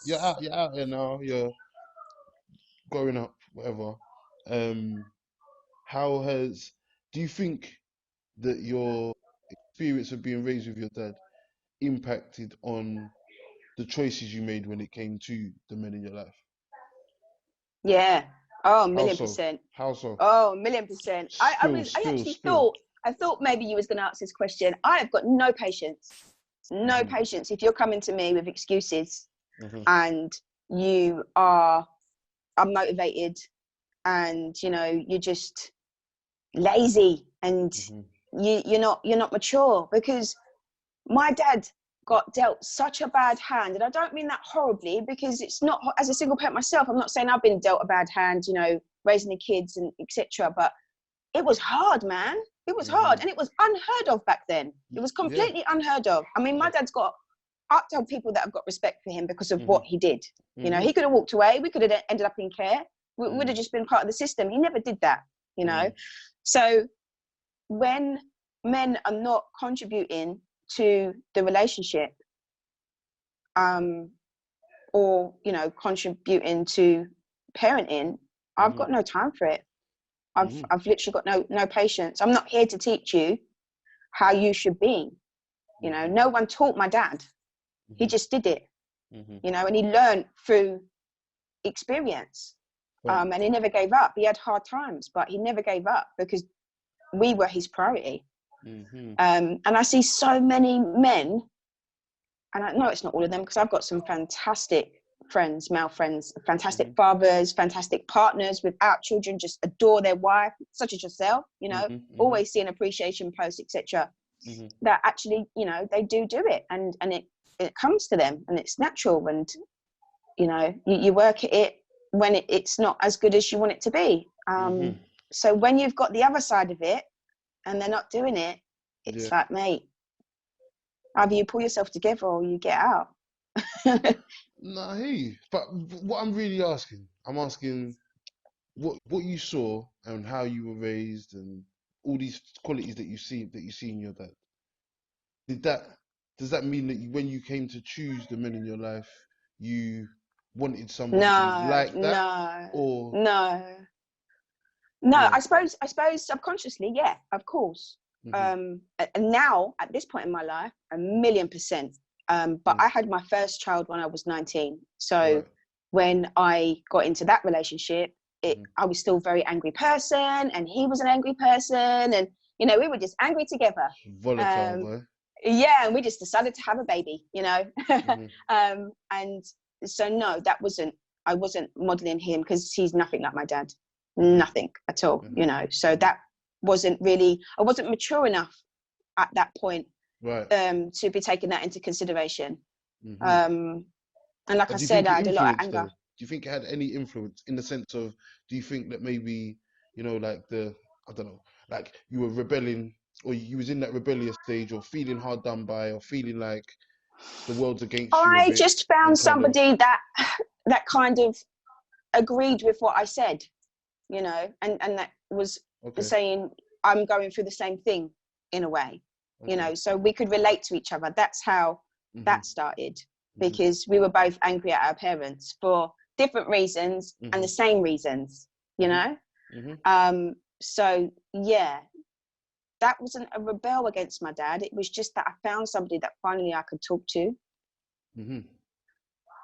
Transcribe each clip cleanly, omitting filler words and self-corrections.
you're out here now. You're growing up, whatever. Um, how has do you think that your experience of being raised with your dad impacted on the choices you made when it came to the men in your life? Yeah. Oh, a How million so? percent. How so? Oh, a million percent. Spill, I spill, actually spill. thought maybe you was going to ask this question. I have got no patience. No Mhm, patience if you're coming to me with excuses mhm, and you are unmotivated and you're just lazy and mhm, you're not mature, because my dad got dealt such a bad hand, and I don't mean that horribly, because it's not, as a single parent myself, I'm not saying I've been dealt a bad hand, raising the kids and etc. But it was hard, man. It was hard, mhm. and it was unheard of back then. It was Yeah. completely unheard of. I mean, my Yeah. dad's got, I tell people that I've got respect for him because of what Mhm, he did. mhm, He could have walked away. We could have ended up in care. We would have mm, just been part of the system. He never did that. mm, So when men are not contributing to the relationship, um, or contributing to parenting, I've mhm, got no time for it. I've mhm, I've literally got no patience. I'm not here to teach you how you should be. mhm, No one taught my dad. He mhm, just did it. mhm. And he learned through experience. Right. And he never gave up. He had hard times, but he never gave up because we were his priority. Mhm, And I see so many men, and I know it's not all of them because I've got some fantastic friends, male friends, fantastic mhm, fathers, fantastic partners without children, just adore their wife, such as yourself, mhm, mhm, always see an appreciation post, etc. mhm. That actually, they do it, and it comes to them, and it's natural, and you work at it when it's not as good as you want it to be. Mhm. So when you've got the other side of it and they're not doing it, Yeah. it's like, mate, either you pull yourself together or you get out. No, I hear you. But what I'm asking what you saw and how you were raised and all these qualities that you see in your dad. Did that does that mean that when you came to choose the men in your life, you wanted somebody No, like that, no, or no, no. yeah? I suppose subconsciously, yeah, of course. Mhm. And now at this point in my life, a million percent. But Mm. I had my first child when I was 19. So Right. when I got into that relationship, Mhm. I was still a very angry person, and he was an angry person, and we were just angry together. Volatile Um, boy. yeah, and we just decided to have a baby. Mhm. And so no, I wasn't modeling him because he's nothing like my dad, Mhm. nothing at all. Mhm. So Mhm. that wasn't really, I wasn't mature enough at that point Right. to be taking that into consideration. Mhm. um and like I But do you said, think I it had a lot of influenced though? anger. Do you think it had any influence in the sense of, do you think that maybe, like I don't know, like you were rebelling or you was in that rebellious stage or feeling hard done by or feeling like the world's against you a I bit just found and kind of, somebody that kind of agreed with what I said, and that was okay, saying I'm going through the same thing in a way, okay. so we could relate to each other. That's how Mhm. that started, Mhm. because we were both angry at our parents for different reasons and the Mhm. same reasons, you Mhm. know. Mhm. So yeah, that wasn't a rebel against my dad. It was just that I found somebody that finally I could talk to. Mhm.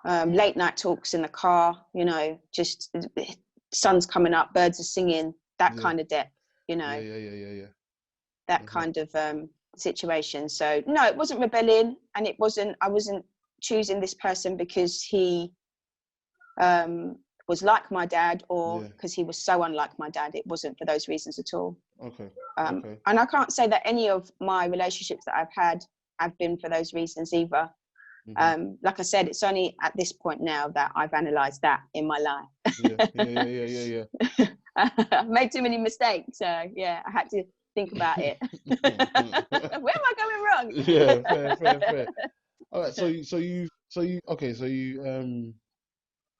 Late night talks in the car, just sun's coming up, birds are singing, that Yeah. kind of depth, Yeah. Yeah. Yeah. Yeah. Yeah. that Mhm. kind of situation. So no, it wasn't rebellion, and I wasn't choosing this person because he was like my dad or Yeah. because he was so unlike my dad. It wasn't for those reasons at all. Okay. Okay. And I can't say that any of my relationships that I've had have been for those reasons either. Mhm. Like I said, it's only at this point now that I've analysed that in my Yeah. life. Yeah. Yeah. Yeah. Yeah. Yeah. I've made too many mistakes, so yeah, I had to think about it. Where am I going wrong? Yeah, fair, fair, fair. All right,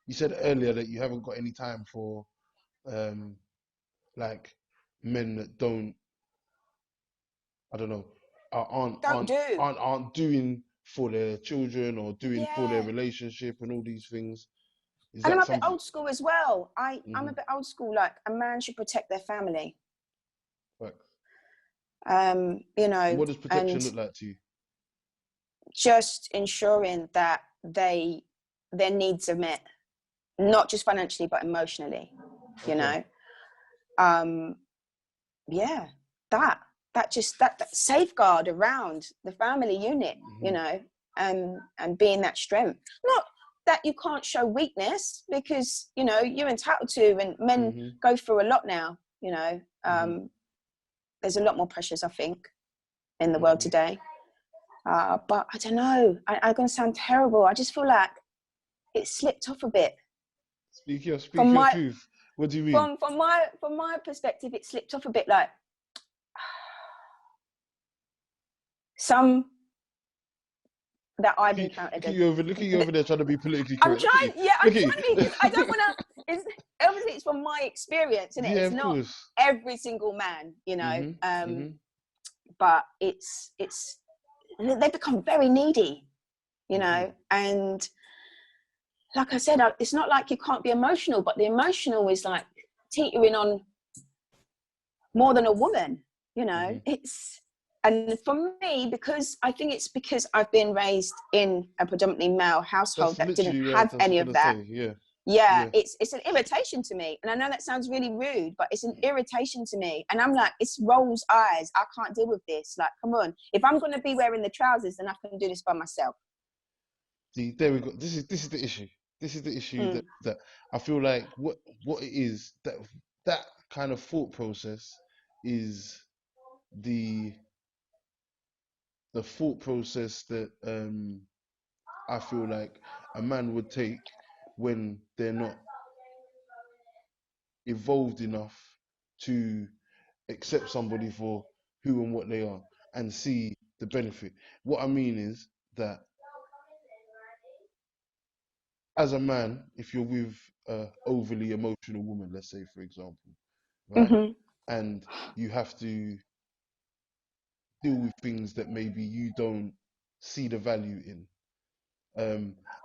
you said earlier that you haven't got any time for um like men that don't, I don't know, Don't do. aren't doing for their children or doing for their Yeah. relationship and all these things? Is And I'm that a bit something? old school as well. I'm Hmm. a bit old school. Like, a man should protect their family. Right. You And know, what does and protection look like to you? just ensuring that their needs are met, not just financially but emotionally. You Okay. know, yeah, that safeguard around the family unit. You Hmm. know, and being that strength. Not that you can't show weakness, because you know you're entitled to, and men Hmm. go through a lot now. You know, Hmm. there's a lot more pressures, I think, in the world Hmm. today. But I don't know. I'm gonna sound terrible. I just feel like it slipped off a bit Speak from your my truth. What do you mean? from my perspective. It slipped off a bit. Like, some that I've encountered. Look at you over there trying to be politically I'm correct. Look at you. trying. Yeah, I'm Look at trying to be, because I don't you. want to. It's obviously it's from my experience, and Yeah, it's of not course. every single man. You know, Hmm. Hmm. but it's they become very needy. You Hmm. know, and like I said, it's not like you can't be emotional, but the emotional is like teetering on more than a woman. You know, Hmm. and for me, because I think it's because I've been raised in a predominantly male household That's that didn't literally what have I was any of gonna that. say. Yeah. Yeah, Yeah. it's an irritation to me, and I know that sounds really rude, but it's an irritation to me, and I'm like, it's rolls eyes. I can't deal with this. Like, come on, if I'm going to be wearing the trousers, then I can do this by myself. See, there we go. This is the issue. This is the issue Mm. that I feel like what it is that kind of thought process is the the thought process that I feel like a man would take when they're not evolved enough to accept somebody for who and what they are and see the benefit. What I mean is that as a man, if you're with a overly emotional woman, let's say for example, right, Mm-hmm. and you have to deal with things that maybe you don't see the value in.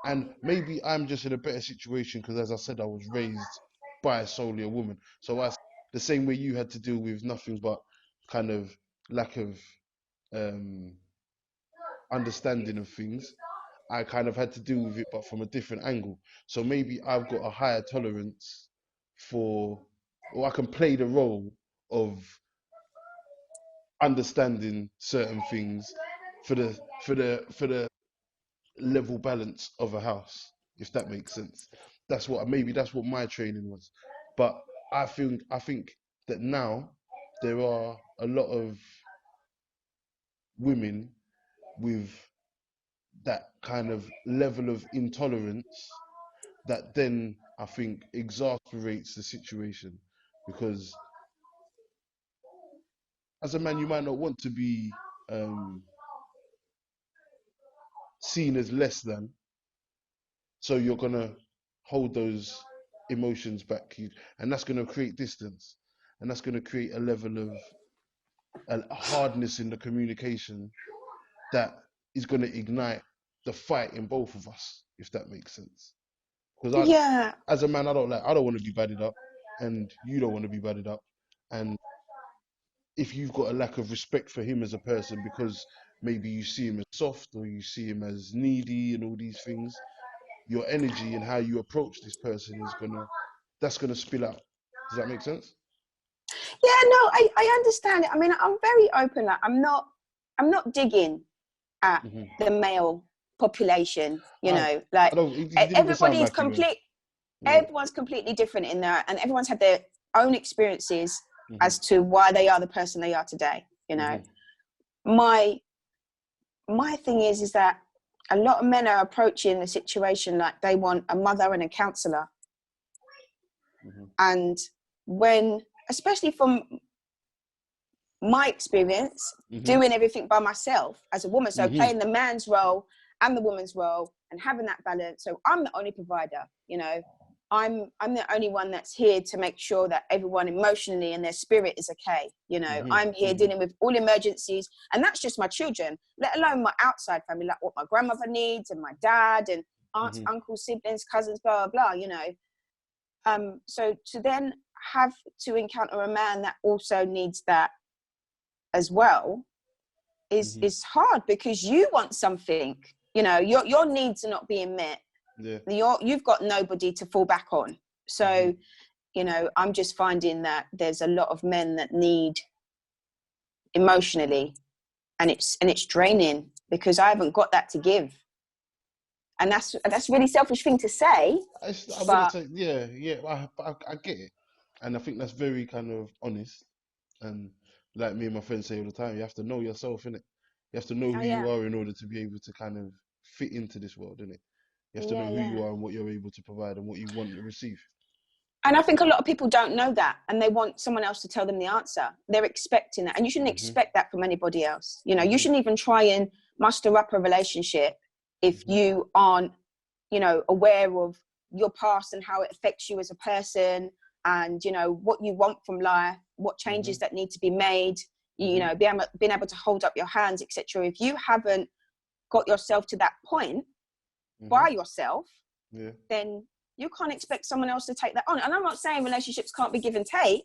And maybe I'm just in a better situation because, as I said, I was raised by solely a woman. So the same way you had to deal with nothing but kind of lack of um, understanding of things, I kind of had to deal with it, but from a different angle. So maybe I've got a higher tolerance for, or I can play the role of understanding certain things for the level balance of a house, if that makes sense. That's what my training was. But I think that now there are a lot of women with that kind of level of intolerance that then I think exasperates the situation, because as a man you might not want to be um, seen as less than, so you're gonna hold those emotions back, and that's gonna create distance, and that's gonna create a level of a hardness in the communication that is gonna ignite the fight in both of us, if that makes sense. Because Yeah, as a man, I don't want to be badded up, and you don't want to be badded up, and if you've got a lack of respect for him as a person because maybe you see him as soft or you see him as needy and all these things, your energy and how you approach this person is that's gonna spill out. Does that make sense? yeah, no, I understand it. I mean, I'm very open. Like, I'm not digging at Hmm. the male population. You I know, like, I don't. It didn't even sound everybody's like you, man. complete. Yeah. Everyone's completely different in there, and everyone's had their own experiences Hmm. as to why they are the person they are today. You know, Hmm. my my thing is that a lot of men are approaching the situation like they want a mother and a counselor. Hmm. And when, especially from my experience, Hmm. doing everything by myself as a woman, so Hmm. playing the man's role and the woman's role and having that balance. So I'm the only provider, you know, I'm the only one that's here to make sure that everyone emotionally and their spirit is okay. You know, I'm here dealing with all emergencies, and that's just my children, let alone my outside family, like what my grandmother needs and my dad and aunts, uncles, siblings, cousins, blah, blah, blah, you know. So to then have to encounter a man that also needs that as well is hard, because you want something, you know, your needs are not being met. Yeah. You've got nobody to fall back on. So, you know, I'm just finding that there's a lot of men that need emotionally, and it's draining because I haven't got that to give. And that's a really selfish thing to say. I wouldn't But say, yeah. I get it, and I think that's very kind of honest. And like me and my friends say all the time, you have to know yourself, innit? You have to know oh who yeah, you are in order to be able to kind of fit into this world, innit? You have to know yeah, who yeah. you are and what you're able to provide and what you want to receive. And I think a lot of people don't know that, and they want someone else to tell them the answer. They're expecting that, and you shouldn't expect that from anybody else. You know, you shouldn't even try and muster up a relationship if you aren't, you know, aware of your past and how it affects you as a person, and you know what you want from life, what changes that need to be made. You know, being able to hold up your hands, etc. If you haven't got yourself to that point by yourself, Yeah. then you can't expect someone else to take that on. And I'm not saying relationships can't be give and take,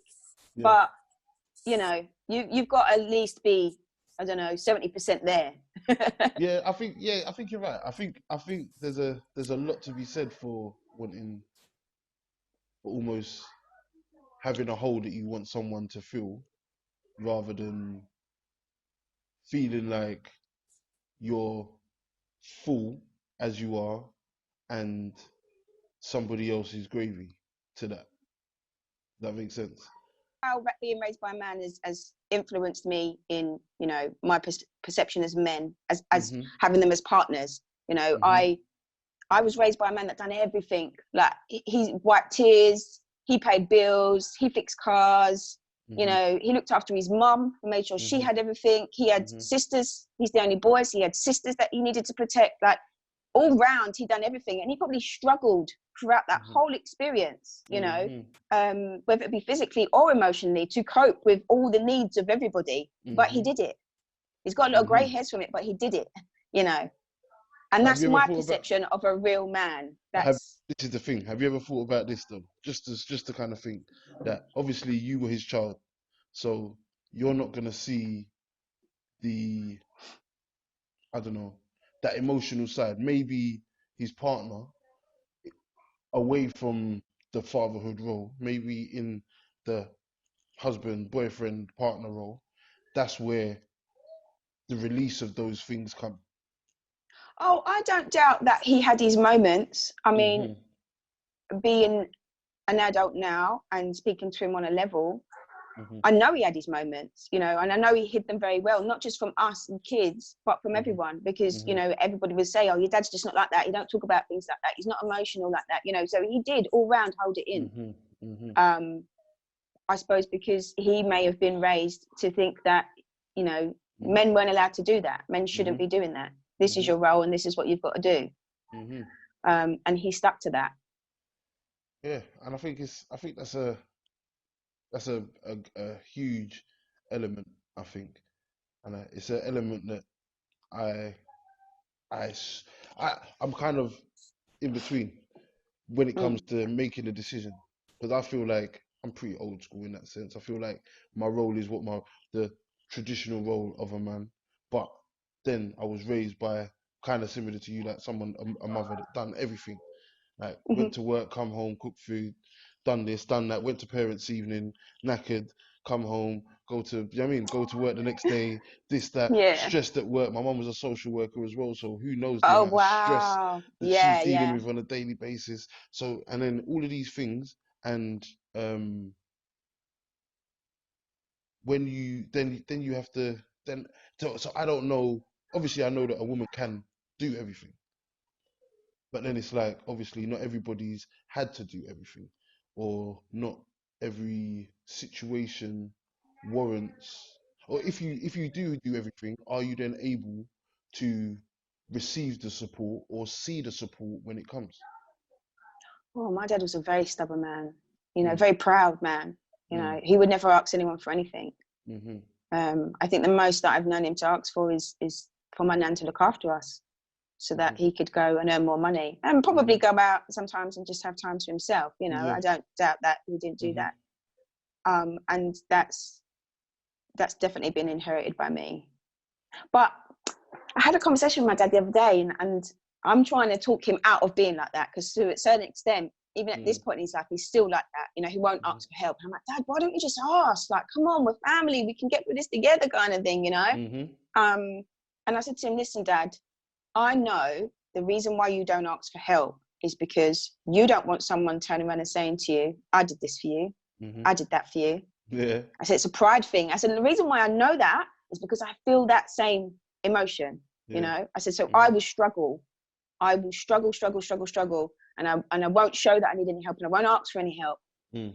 Yeah. but you know, you've got to at least be, I don't know, 70% there. I think you're right. I think there's a lot to be said for wanting, for almost having a hole that you want someone to fill, rather than feeling like you're full as you are and somebody else is gravy to that. That makes sense. How being raised by a man has influenced me in, you know, my perception as men, as Mhm. having them as partners. You know, Mhm. I was raised by a man that done everything. Like he wiped tears, he paid bills, he fixed cars. You Mhm. know, he looked after his mum, made sure she Mhm. had everything. He had Mhm. sisters. He's the only boy, so he had sisters that he needed to protect. Like all round, he done everything, and he probably struggled throughout that Mhm. whole experience. You know, Mhm. whether it be physically or emotionally, to cope with all the needs of everybody. But he Mhm. did it. He's got a little grey Mhm. hairs from it, but he did it. You know, and But have that's you ever my thought about perception of a real man. have That's this is the thing. Have you ever thought about this though? Just to kind of think that obviously you were his child, so you're not gonna see the, I don't know, that emotional side. Maybe his partner, away from the fatherhood role, maybe in the husband, boyfriend, partner role, that's where the release of those things come. oh, I don't doubt that he had his moments. I mean, Mhm. being an adult now and speaking to him on a level, Mhm. I know he had his moments, you know, and I know he hid them very well, not just from us and kids, but from Mhm. everyone, because, you Mhm. know, everybody would say, oh, your dad's just not like that. He don't talk about things like that. He's not emotional like that, you know, so he did all round hold it in. Mhm. Mhm. Um, I suppose because he may have been raised to think that, you know, Mhm. men weren't allowed to do that. Men shouldn't Mhm. be doing that. This is Mhm. your role and this is what you've got to do. Mhm. And he stuck to that. Yeah, and I think that's a huge element. I think, and it's an element that I I s- I'm kind of in between when it comes Mm. to making a decision, because I feel like I'm pretty old school in that sense. I feel like my role is what my the traditional role of a man, but then I was raised by kind of similar to you, like someone a mother that done everything. Like went Mm-hmm. to work, come home, cook food, done this, done that, went to parents' evening, knackered, come home, go to, you know what I mean, go to work the next day, this, that, Yeah. stressed at work. My mum was a social worker as well, so who knows the Oh, amount of stress wow. that she's Yeah, dealing yeah. with on a daily basis. So, and then all of these things, and um, when you then you have to then so I don't know. Obviously, I know that a woman can do everything. But then it's like, obviously, not everybody's had to do everything, or not every situation warrants. Or if you do everything, are you then able to receive the support or see the support when it comes? Oh, my dad was a very stubborn man, Mm. very proud man. He would never ask anyone for anything. Mm-hmm. I think the most that I've known him to ask for is for my nan to look after us, so that he could go and earn more money, and probably go out sometimes and just have time to himself. Yeah. I don't doubt that he didn't do that. And that's definitely been inherited by me. But I had a conversation with my dad the other day, and I'm trying to talk him out of being like that, because to a certain extent, even at this point in his life, he's still like that. He won't ask for help. And I'm like, Dad, why don't you just ask? Like, come on, we're family. We can get through this together, kind of thing, And I said to him, listen, Dad, I know the reason why you don't ask for help is because you don't want someone turning around and saying to you, I did this for you. I did that for you. Yeah. I said, it's a pride thing. I said, the reason why I know that is because I feel that same emotion, I said, so I will struggle. I will struggle, and I won't show that I need any help, and I won't ask for any help.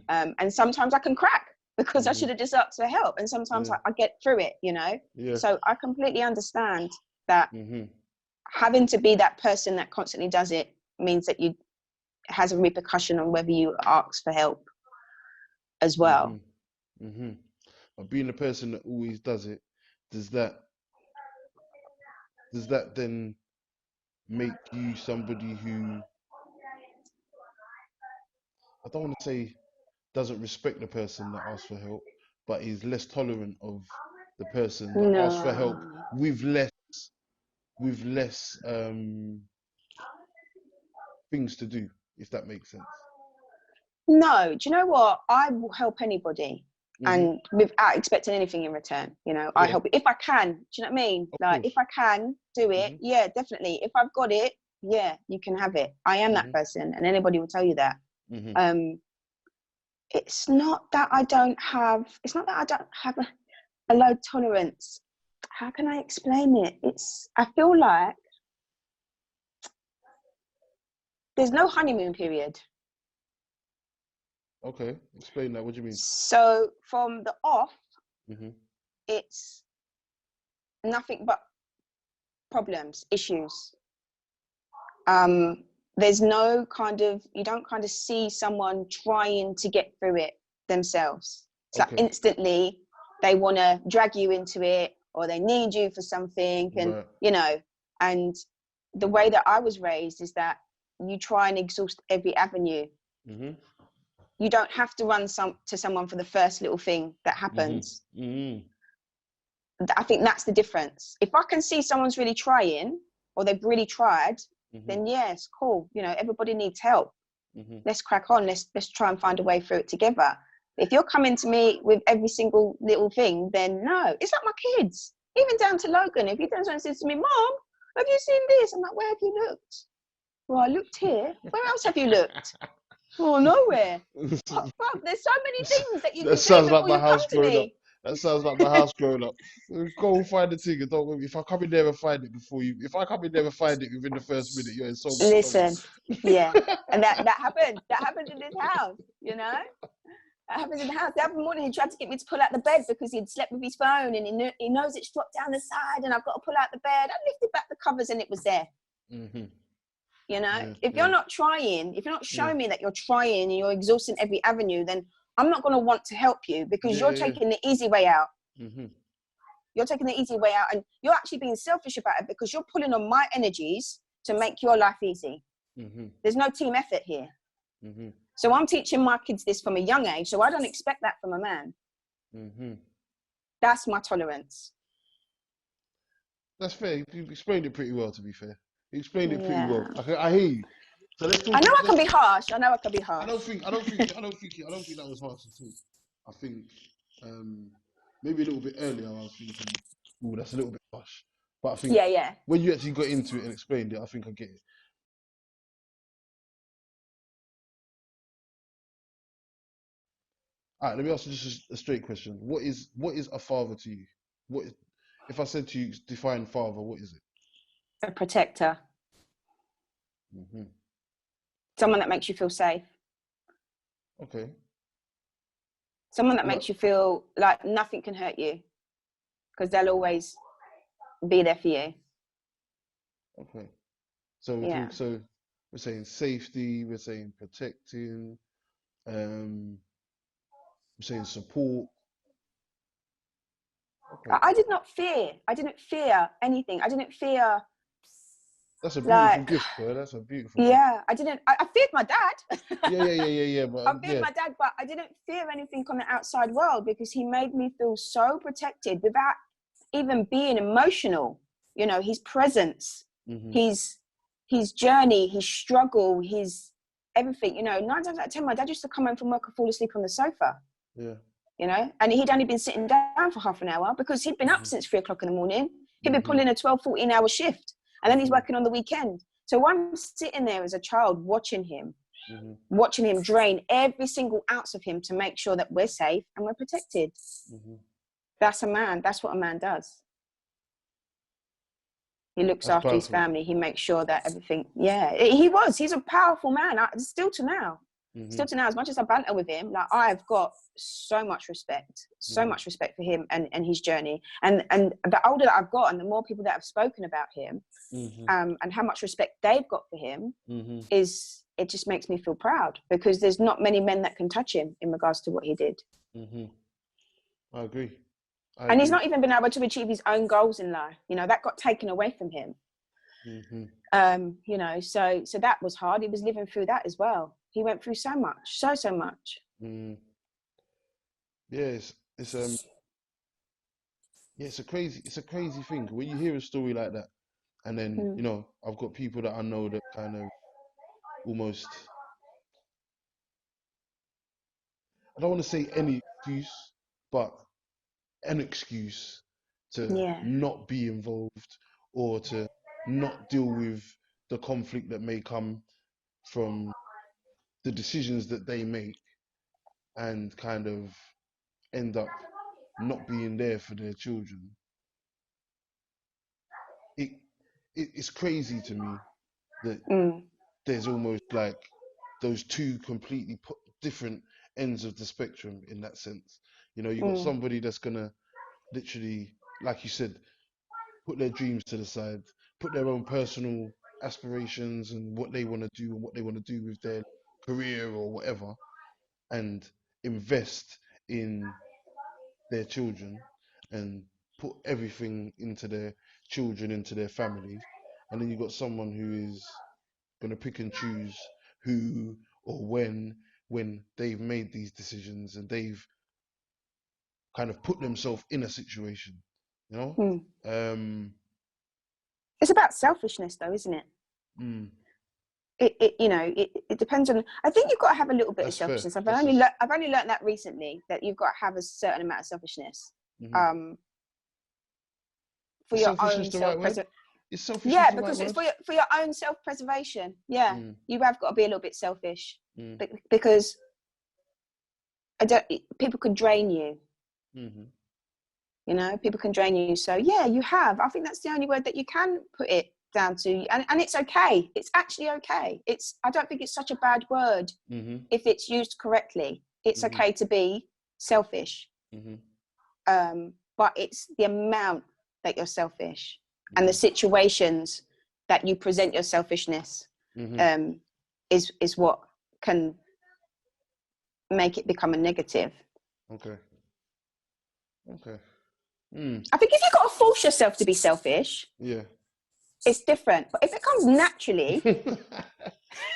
And sometimes I can crack because I should have just asked for help, and sometimes I get through it, Yeah. So I completely understand that having to be that person that constantly does it means that it has a repercussion on whether you ask for help as well. But being the person that always does it, does that then make you somebody who, I don't want to say doesn't respect the person that asks for help, but is less tolerant of the person that asks for help No. with less things to do, if that makes sense? No, do you know what? I will help anybody, and without expecting anything in return. I help if I can. Do you know what I mean? Of Like, course. if I can do it, yeah, definitely. If I've got it, yeah, you can have it. I am that person, and anybody will tell you that. It's not that I don't have. It's not that I don't have a low tolerance. How can I explain it? I feel like there's no honeymoon period. Okay, explain that. What do you mean? So from the off, it's nothing but problems, issues. There's no you don't kind of see someone trying to get through it themselves. It's like instantly they want to drag you into it, or they need you for something, and and the way that I was raised is that you try and exhaust every avenue. You don't have to run to someone for the first little thing that happens. I think that's the difference. If I can see someone's really trying, or they've really tried, then yes, cool. Everybody needs help. Let's crack on. Let's try and find a way through it together. If you're coming to me with every single little thing, then no. It's like my kids, even down to Logan. If he turns around and says to me, Mom, have you seen this? I'm like, where have you looked? Well, I looked here. Where else have you looked? Oh, nowhere. There's so many things that you can say before you come to me. That sounds like my house growing up. Go and find the thing, and don't worry. If I come in there and find it if I come in there and find it within the first minute, you're in so much Listen, trouble. yeah, and that happens. That happens in this house. That happens in the house. The other morning, he tried to get me to pull out the bed because he'd slept with his phone, and he knows it's dropped down the side, and I've got to pull out the bed. I lifted back the covers, and it was there. If you're not trying, if you're not showing me that you're trying and you're exhausting every avenue, then I'm not going to want to help you, because you're taking the easy way out. You're taking the easy way out, and you're actually being selfish about it, because you're pulling on my energies to make your life easy. There's no team effort here. So I'm teaching my kids this from a young age, so I don't expect that from a man. That's my tolerance. That's fair. You explained it pretty well, to be fair. You explained it pretty well. I hear you. So let's talk. I know I can be harsh. I don't think that was harsh at all. I think maybe a little bit earlier I was thinking, oh, that's a little bit harsh. But I think when you actually got into it and explained it, I think I get it. All right, let me ask you just a straight question. What is a father to you? If I said to you, define father, what is it? A protector. Someone that makes you feel safe. Okay. Someone that makes you feel like nothing can hurt you, because they'll always be there for you. Okay. So we're saying safety, we're saying protecting, we're saying support. Okay, I did not fear. I didn't fear anything. I didn't fear, that's a beautiful like, gift, bro. That's a beautiful gift. yeah, I didn't. I feared my dad. Yeah. But I feared my dad, but I didn't fear anything on the outside world because he made me feel so protected without even being emotional. You know, his presence, hmm his journey, his struggle, his everything. You know, 9 times out of 10, my dad used to come home from work and fall asleep on the sofa. yeah. You know, and he'd only been sitting down for half an hour because he'd been up since 3 o'clock in the morning. He'd been hmm pulling a 12, 14-hour shift, and then he's hmm working on the weekend. So I'm sitting there as a child watching him hmm drain every single ounce of him to make sure that we're safe and we're protected. hmm That's a man. That's what a man does. He looks That's after his powerful. family. He makes sure that everything, he's a powerful man. Still to now, hmm as much as I banter with him, like, I've got so much respect hmm for him and his journey. And the older that I've got and the more people that have spoken about him, hmm and how much respect they've got for him, hmm it just makes me feel proud because there's not many men that can touch him in regards to what he did. hmm I agree. I And he's agree. not even been able to achieve his own goals in life. You know, that got taken away from him. hmm You know, so that was hard. He was living through that as well. He went through so much, so much. Mm. Yeah, it's a crazy thing when you hear a story like that, and then Mm. I've got people that I know that kind of almost, I don't want to say any excuse, but an excuse to Yeah. not be involved or to not deal with the conflict that may come from the decisions that they make, and kind of end up not being there for their children. It, it's crazy to me that Mm. there's almost like those two completely different ends of the spectrum in that sense. You got Mm. somebody that's gonna literally, like you said, put their dreams to the side, put their own personal aspirations and what they want to do and what they want to do with their career or whatever, and invest in their children and put everything into their children, into their families. And then you've got someone who is going to pick and choose who or when they've made these decisions and they've kind of put themselves in a situation, you know? Mm. Um, It's about selfishness, though, isn't it? mm, It depends on. I think you've got to have a little bit of that's fair. selfishness. I've That's only just, learned that recently, that you've got to have a certain amount of selfishness, mhm. um, for Is your selfishness own the right word? self-preservation. Is selfishness Yeah, the right because it's word? for your own self-preservation. Yeah, Mm, you have got to be a little bit selfish, mm, because people can drain you. mhm, You know, people can drain you. So yeah, you have. I think that's the only word that you can put it down to, and it's okay. It's actually okay. I don't think it's such a bad word mhm, if it's used correctly. It's mhm, okay to be selfish, mhm, but it's the amount that you're selfish and the mhm, situations that you present your selfishness, mhm. um, is what can make it become a negative. Okay. Okay. Mm, I think if you've got to force yourself to be selfish, yeah. it's different. But if it comes naturally,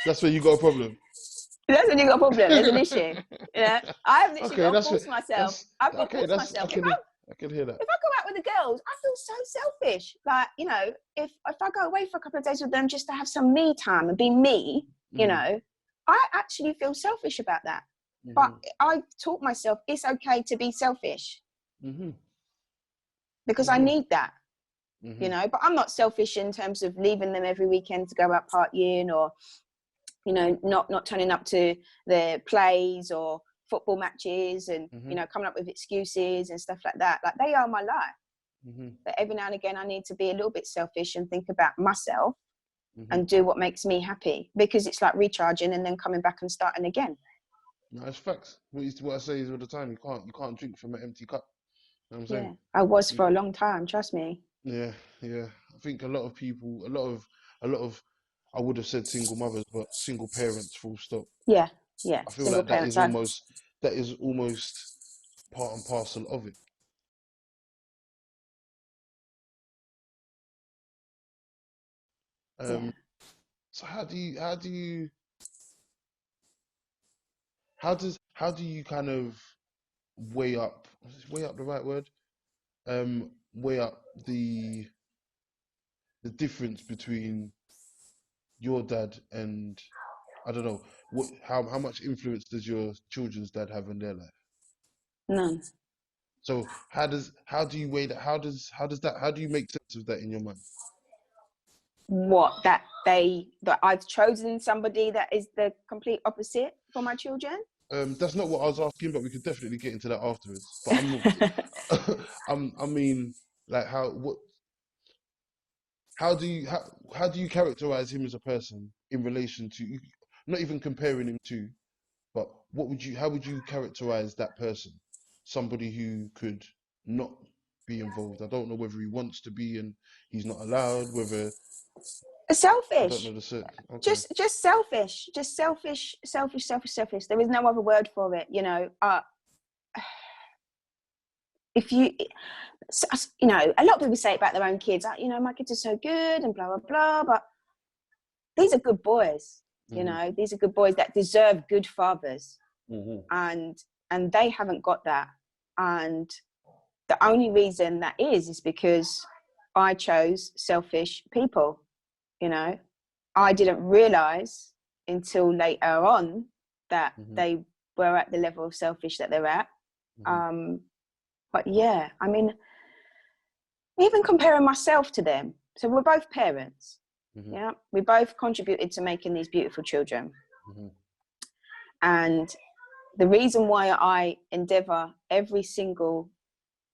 That's where you got a problem. that's when you got a problem. There's an issue. You know, I've literally Okay, got to that's force myself. I've got to okay. force That's myself. If I can hear that. I go out with the girls, I feel so selfish. Like, if I go away for a couple of days with them just to have some me time and be me, Mm, I actually feel selfish about that. But mhm, I've taught myself it's okay to be selfish mhm, because I mhm, need that. mhm, But I'm not selfish in terms of leaving them every weekend to go out partying, or not turning up to the plays or football matches, and mhm, coming up with excuses and stuff like that. Like, they are my life. mhm, But every now and again I need to be a little bit selfish and think about myself mhm. and do what makes me happy, because it's like recharging and then coming back and starting again. No, it's facts. What I say is all the time. You can't drink from an empty cup. You know what I'm saying? Yeah, I was You, for a long time, trust me. yeah, yeah. I think a lot of people, a lot of I would have said single mothers, but single parents, full stop. Yeah, I feel single like parents. that is almost part and parcel of it. Yeah, So how do you kind of weigh up, is weigh up the right word? Weigh up the difference between your dad and, I don't know, how much influence does your children's dad have in their life? none. So how do you weigh that? How do you make sense of that in your mind? What, that I've chosen somebody that is the complete opposite for my children? That's not what I was asking, but we could definitely get into that afterwards. But I mean, like how do you characterize him as a person in relation to, not even comparing him to, but how would you characterize that person? Somebody who could not be involved. I don't know whether he wants to be and he's not allowed, whether, I don't know Selfish. the certain. Okay. Just selfish. Just selfish, selfish, selfish, selfish. There is no other word for it, you know. If you, you know, a lot of people say about their own kids, you know, my kids are so good and blah blah blah, but these are good boys. You Mhm. know, these are good boys that deserve good fathers, Mhm. and they haven't got that. And the only reason that is because I chose selfish people. You know, I didn't realize until later on that Mhm. they were at the level of selfish that they're at. Mhm. Um, but yeah, I mean, even comparing myself to them. So we're both parents. Mhm. Yeah, we both contributed to making these beautiful children. Mhm. And the reason why I endeavor every single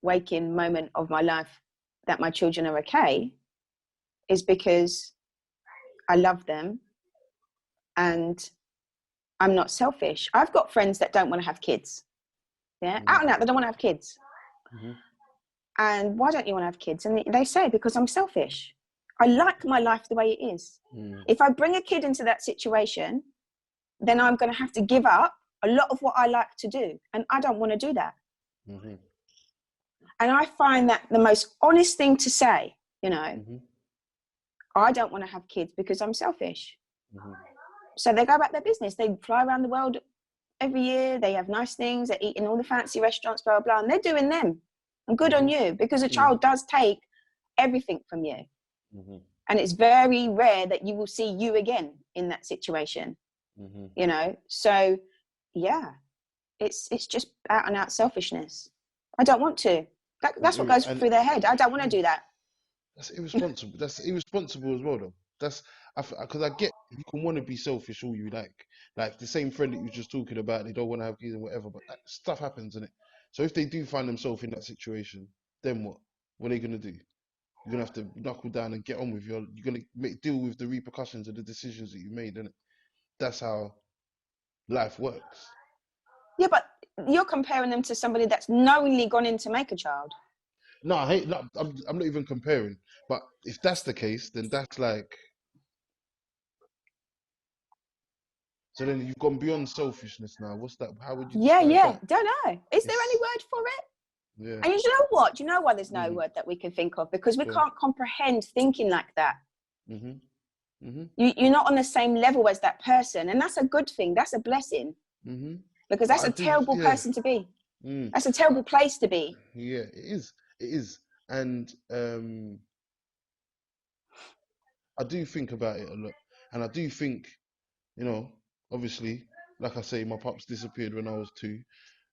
waking moment of my life that my children are okay is because I love them and I'm not selfish. I've got friends that don't want to have kids. Yeah, Mhm. out and out, they don't want to have kids. Mhm. And why don't you want to have kids? And they say, because I'm selfish. I like my life the way it is. Mhm. If I bring a kid into that situation, then I'm going to have to give up a lot of what I like to do. And I don't want to do that. Mhm. And I find that the most honest thing to say, you know, Mhm. I don't want to have kids because I'm selfish. Mhm. So they go about their business. They fly around the world every year. They have nice things. They eat in all the fancy restaurants, blah, blah, blah. And they're doing them. And good on Mhm. you, because a Mhm. child does take everything from you. Mhm. And it's very rare that you will see you again in that situation, Mhm. you know? So yeah, it's just out and out selfishness. I don't want to. That's what goes And through their head. I don't want to yeah, do that. that's irresponsible. That's irresponsible as well, though. That's because I get you can want to be selfish all you like the same friend that you were just talking about. They don't want to have kids and whatever, but that stuff happens in it. So if they do find themselves in that situation, then what? What are they gonna do? You're gonna have to knuckle down and get on with your. You're gonna deal with the repercussions of the decisions that you made, and that's how life works. Yeah, but you're comparing them to somebody that's knowingly gone in to make a child. No, I hate. No, I'm not even comparing. But if that's the case, then that's like. So then you've gone beyond selfishness now. What's that? How would you Yeah, describe yeah. that? Don't know. Is there any It's word for it? yeah. And you know what? Do you know why there's no Mm, word that we can think of? Because we go on. can't comprehend thinking like that. Mhm. Mhm. You're not on the same level as that person. And that's a good thing. That's a blessing, Mhm. because But that's I a do. terrible Yeah. person to be. Mm, That's a terrible place to be. yeah. It is. It is. And I do think about it a lot. And I do think, you know, obviously, like I say, my pops disappeared when I was 2,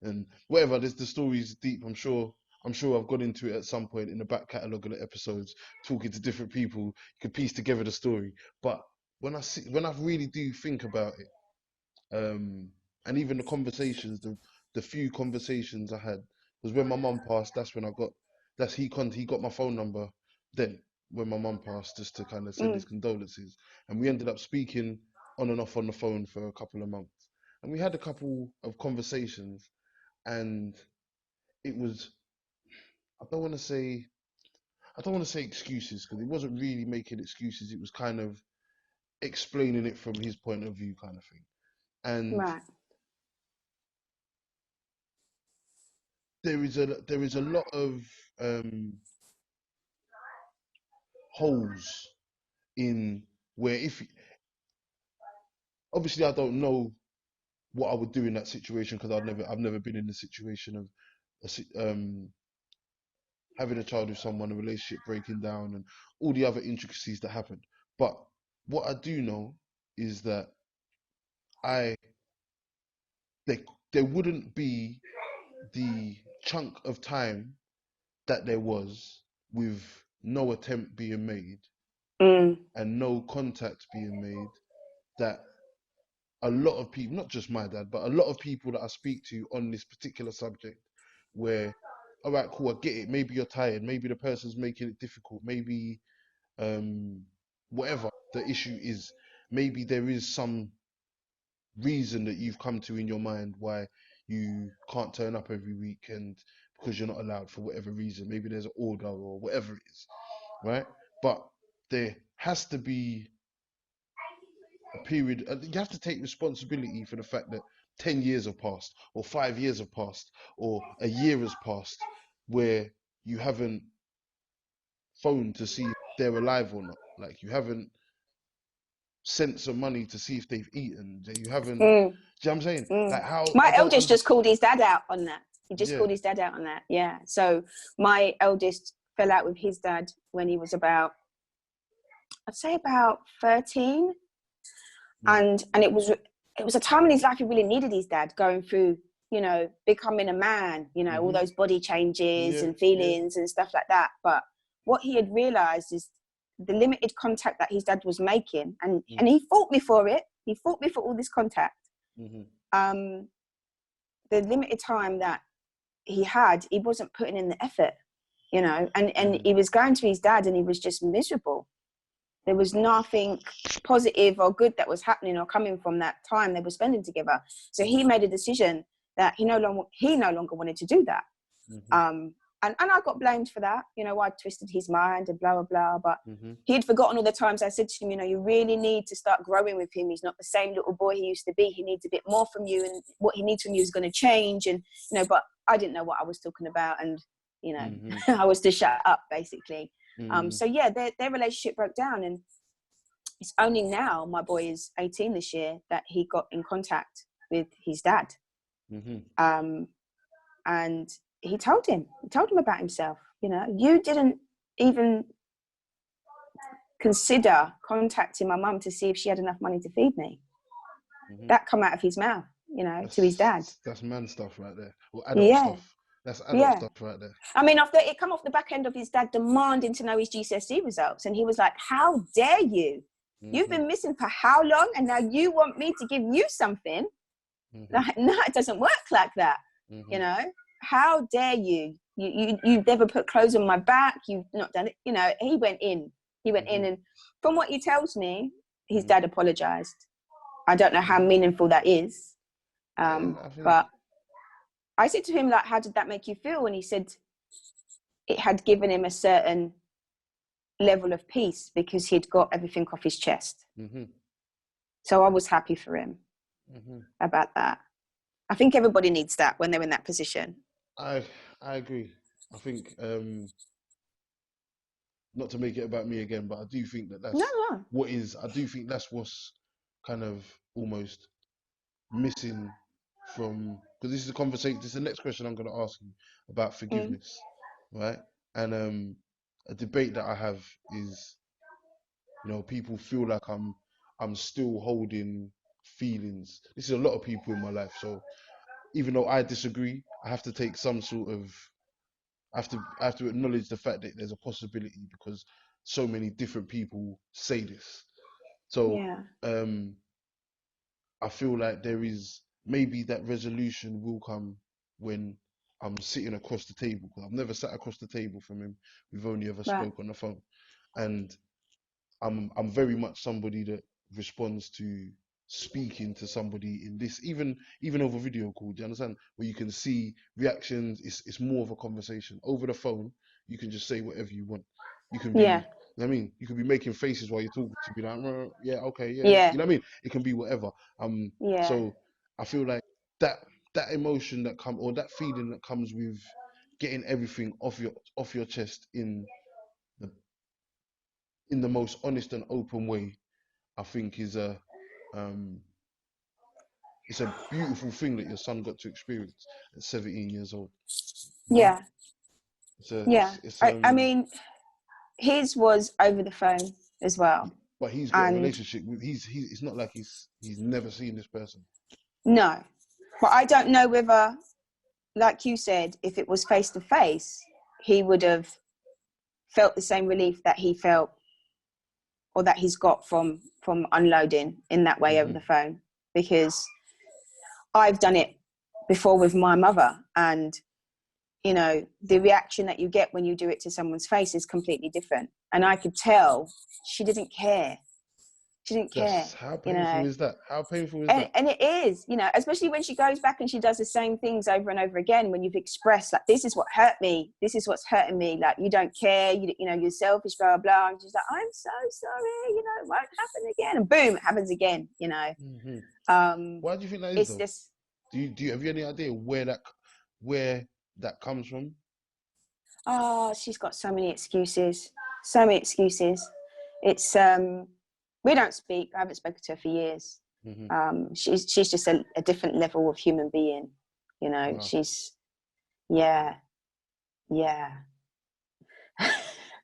and whatever. There's the story's deep. I'm sure. I'm sure I've got into it at some point in the back catalogue of the episodes, talking to different people. You could piece together the story. But when I really do think about it, um, and even the conversations, the few conversations I had, was when my mum passed. That's when I got. He got my phone number. Then when my mum passed, just to kind of send Mm. his condolences, and we ended up speaking on and off on the phone for a couple of months, and we had a couple of conversations, and it was. I don't want to say. I don't want to say excuses because it wasn't really making excuses. It was kind of explaining it from his point of view, kind of thing. And Right. there is a lot of holes in where, if obviously I don't know what I would do in that situation, because I've never been in the situation of having a child with someone, a relationship breaking down, and all the other intricacies that happen. But what I do know is that I there there wouldn't be the chunk of time that there was with no attempt being made Mm. and no contact being made, that a lot of people, not just my dad, but a lot of people that I speak to on this particular subject, where, all right, cool, I get it. Maybe you're tired. Maybe the person's making it difficult. Maybe um, whatever the issue is, maybe there is some reason that you've come to in your mind why you can't turn up every weekend because you're not allowed for whatever reason. Maybe there's an order or whatever it is, right? But there has to be a period. You have to take responsibility for the fact that 10 years have passed, or 5 years have passed, or a year has passed, where you haven't phoned to see if they're alive or not. Like, you haven't sent some money to see if they've eaten. You haven't. Mm. Do you know what I'm saying? Mm. Like, how, I My don't eldest just understand. called his dad out on that. He just Yeah. called his dad out on that. Yeah. So my eldest fell out with his dad when he was about, I'd say about 13. Mm. And it was a time in his life he really needed his dad, going through, you know, becoming a man, you know, all Mhm. those body changes Yeah. and Yeah. feelings and stuff like that. But what he had realized is the limited contact that his dad was making, Mm. and he fought me for it. He fought me for all this contact. Mhm. Um, the limited time that he had, he wasn't putting in the effort, you know, and Mm. he was going to his dad and he was just miserable. There was nothing positive or good that was happening or coming from that time they were spending together. So he made a decision that he no longer wanted to do that. Mhm. And I got blamed for that. You know, I twisted his mind and blah, blah, blah. But Mhm. he had forgotten all the times I said to him, you know, you really need to start growing with him. He's not the same little boy he used to be. He needs a bit more from you, and what he needs from you is going to change. And, you know, but I didn't know what I was talking about. And, you know, Mhm. I was to shut up, basically. Mhm. So, yeah, their relationship broke down. And it's only now, my boy is 18 this year, that he got in contact with his dad. Mhm. And he told him about himself. You know, you didn't even consider contacting my mum to see if she had enough money to feed me. Mhm. That come out of his mouth, you know, to his dad. That's man stuff right there, or adult Yeah, stuff. That's adult yeah. stuff right there. I mean, after it come off the back end of his dad demanding to know his GCSE results, and he was like, "How dare you? You've Mhm. been missing for how long, and now you want me to give you something?" Mhm. Like, no, it doesn't work like that. You Mhm. know, how dare you? You've never put clothes on my back. You've not done it. You know, he went in. Mhm. And from what he tells me, his Mhm. dad apologized. I don't know how Mhm. meaningful that is. Yeah, I think. But I said to him, like, how did that make you feel? And he said it had given him a certain level of peace because he'd got everything off his chest. Mhm. So I was happy for him Mhm. about that. I think everybody needs that when they're in that position. I I agree. I think, not to make it about me again, but I do think that No, that's no. what is. I do think that's what's kind of almost missing from, because this is a conversation. This is the next question I'm going to ask you about Mm, forgiveness, right? And a debate that I have is, people feel like I'm still holding feelings. This is a lot of people in my life. So even though I disagree, I have to take some sort of, I have to acknowledge the fact that there's a possibility, because so many different people say this. So yeah, I feel like there is, maybe that resolution will come when I'm sitting across the table, because I've never sat across the table from him. We've only ever right. spoke on the phone, and I'm very much somebody that responds to speaking to somebody in this, even over video call. Do you understand? Where you can see reactions. It's more of a conversation. Over the phone, you can just say whatever you want. You can Yeah, be I mean, you could be making faces while you're talking to be like, yeah, okay, yeah, yeah. Yeah, You know what I mean? It can be whatever. yeah, So I feel like that emotion that come or that feeling that comes with getting everything off your chest the in the most honest and open way, I think is um it's a beautiful thing that your son got to experience at 17 years old. You know, yeah, yeah. it's I mean, his was over the phone as well. but he's got a And relationship with it's not like he's never seen this person. no, but I don't know whether, like you said, if it was face to face, he would have felt the same relief that he felt or that he's got from unloading in that way over Hmm. the phone. Because I've done it before with my mother, and you know, the reaction that you get when you do it to someone's face is completely different. And I could tell she didn't care. She didn't care, That's how you painful know. is that? How painful is that? And it is, you know, especially when she goes back and she does the same things over and over again, when you've expressed like, this is what hurt me, this is what's hurting me, like you don't care, you know, you're selfish, blah blah. And she's like, I'm so sorry, you know, it won't happen again. And boom, it happens again, you know. Hmm. um Why do you think that is it's though? just, Do you have you any idea where that comes from? oh, she's got so many excuses, so many excuses. It's we don't speak. I haven't spoken to her for years. Hmm. She's just a different level of human being, you know. Wow. She's, yeah, yeah.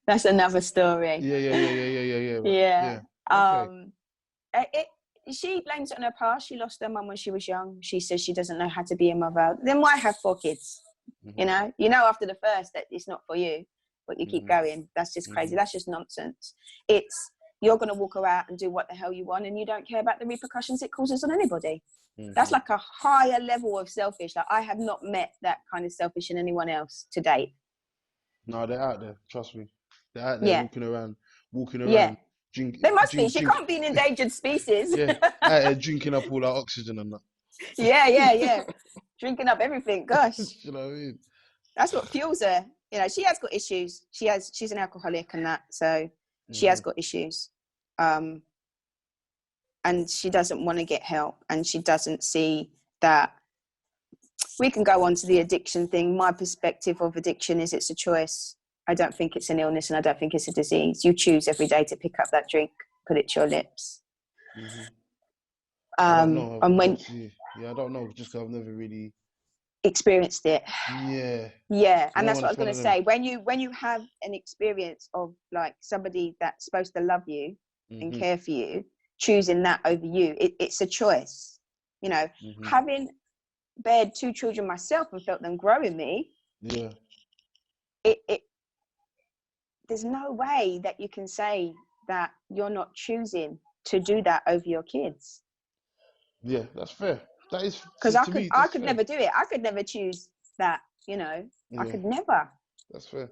That's another story. Yeah. But Yeah. yeah. Okay. It, she blames it on her past. She lost her mum when she was young. She says she doesn't know how to be a mother. Then why have 4 kids? Hmm. You know after the first that it's not for you, but you keep Hmm. going. That's just crazy. Hmm. That's just nonsense. It's, you're going to walk around and do what the hell you want, and you don't care about the repercussions it causes on anybody. That's Hmm. like a higher level of selfish. Like, I have not met that kind of selfish in anyone else to date. No, they're out there. Trust me, they're out there Yeah, walking yeah. around, drink, There must be. drink, She drink. can't be an endangered species. Yeah, out there drinking up all our oxygen and that. Yeah. Drinking up everything. Gosh, You know what I mean? that's what fuels her. You know, she has got issues. She's an alcoholic and that, so she Hmm. has got issues. And she doesn't want to get help, and she doesn't see that. We can go on to the addiction thing. My perspective of addiction is it's a choice. I don't think it's an illness, and I don't think it's a disease. You choose every day to pick up that drink, put it to your lips. Hmm. I don't know. And when Yeah, I don't know. Just 'cause I've never really. experienced it, Yeah, yeah. I And don't that's want what I to was going follow to them. say. When you have an experience of like somebody that's supposed to love you and Hmm. care for you, choosing that over you, it's a choice. You know, Hmm. having bared 2 children myself and felt them grow in me, Yeah, it there's no way that you can say that you're not choosing to do that over your kids. yeah, that's fair. That is Because to me. I That's could fair. never do it. I could never choose that, you know. I Yeah, could never. that's fair.